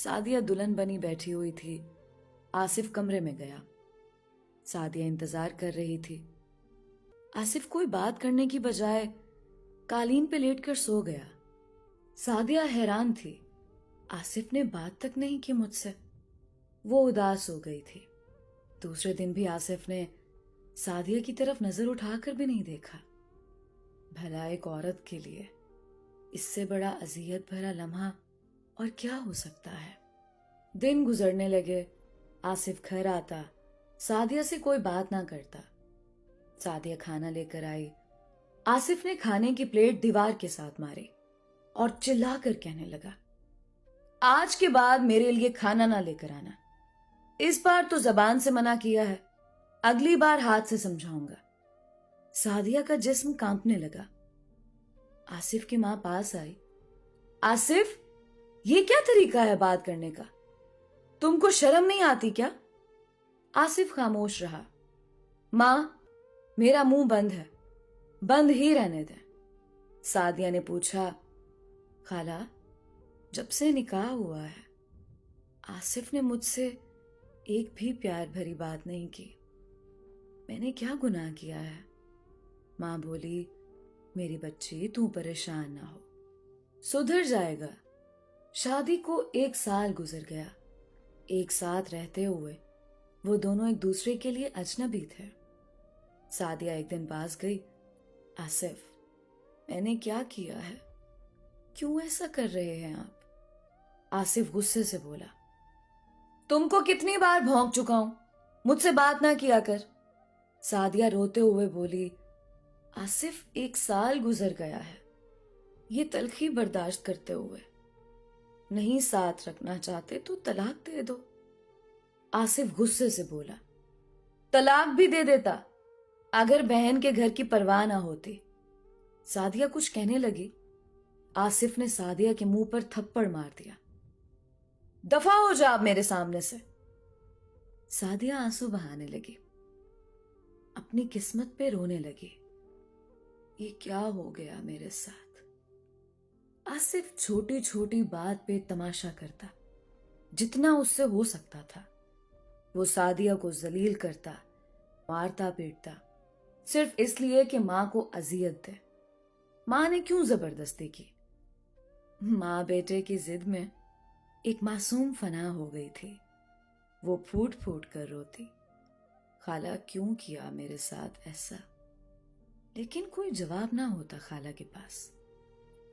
सादिया दुल्हन बनी बैठी हुई थी। आसिफ कमरे में गया। सादिया इंतजार कर रही थी। आसिफ कोई बात करने की बजाय कालीन पे लेटकर सो गया। सादिया हैरान थी। आसिफ ने बात तक नहीं की मुझसे। वो उदास हो गई थी। दूसरे दिन भी आसिफ ने सादिया की तरफ नजर उठाकर भी नहीं देखा। भला एक औरत के लिए इससे बड़ा अजियत भरा लम्हा और क्या हो सकता है। दिन गुजरने लगे। आसिफ घर आता, सादिया से कोई बात ना करता। सादिया खाना लेकर आई। आसिफ ने खाने की प्लेट दीवार के साथ मारी और चिल्लाकर कहने लगा, आज के बाद मेरे लिए खाना ना लेकर आना। इस बार तो जबान से मना किया है, अगली बार हाथ से समझाऊंगा। सादिया का जिस्म कांपने लगा। आसिफ की मां पास आई। आसिफ, ये क्या तरीका है बात करने का? तुमको शर्म नहीं आती क्या? आसिफ खामोश रहा। मां, मेरा मुंह बंद है, बंद ही रहने दे। सादिया ने पूछा, खाला, जब से निकाह हुआ है आसिफ ने मुझसे एक भी प्यार भरी बात नहीं की। मैंने क्या गुनाह किया है? मां बोली, मेरी बच्ची, तू परेशान ना हो, सुधर जाएगा। शादी को 1 साल गुजर गया। एक साथ रहते हुए वो दोनों एक दूसरे के लिए अजनबी थे। सादिया एक दिन पास गई। आसिफ, मैंने क्या किया है? क्यों ऐसा कर रहे हैं आप? आसिफ गुस्से से बोला, तुमको कितनी बार भौंक चुका हूं, मुझसे बात ना किया कर। सादिया रोते हुए बोली, आसिफ, 1 साल गुजर गया है ये तलखी बर्दाश्त करते हुए। नहीं साथ रखना चाहते तो तलाक दे दो। आसिफ गुस्से से बोला, तलाक भी दे देता अगर बहन के घर की परवाह ना होती। सादिया कुछ कहने लगी। आसिफ ने सादिया के मुंह पर थप्पड़ मार दिया। दफा हो जा आप मेरे सामने से। सादिया आंसू बहाने लगी, अपनी किस्मत पे रोने लगी। ये क्या हो गया मेरे साथ? आसिफ छोटी छोटी बात पे तमाशा करता, जितना उससे हो सकता था। वो सादिया को जलील करता, मारता पीटता, सिर्फ इसलिए कि मां को अजियत दे। मां ने क्यों जबरदस्ती की? मां बेटे की जिद में एक मासूम फना हो गई थी। वो फूट फूट कर रोती, खाला क्यों किया मेरे साथ ऐसा? लेकिन कोई जवाब ना होता खाला के पास।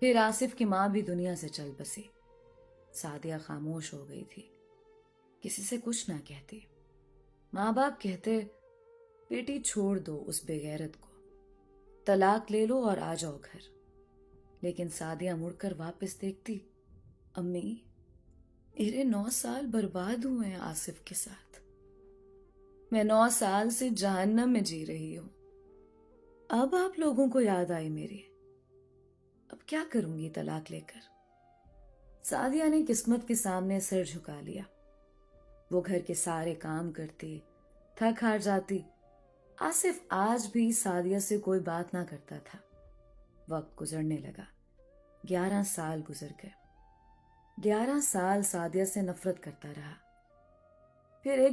फिर आसिफ की मां भी दुनिया से चल बसी। सादिया खामोश हो गई थी, किसी से कुछ ना कहती। माँ बाप कहते, बेटी छोड़ दो उस बेगैरत को, तलाक ले लो और आ जाओ घर। लेकिन सादिया मुड़कर वापस देखती, अम्मी, मेरे 9 साल बर्बाद हुए हैं आसिफ के साथ। मैं 9 साल से जहन्नम में जी रही हूं। अब आप लोगों को याद आई मेरी। अब क्या करूंगी तलाक लेकर? सादिया ने किस्मत के सामने सिर झुका लिया। वो घर के सारे काम करती, थक हार जाती। आसिफ आज भी सादिया से कोई बात ना करता था। वक्त गुजरने लगा। 11 साल गुजर गए। 11 साल सादिया से नफरत करता रहा। फिर एक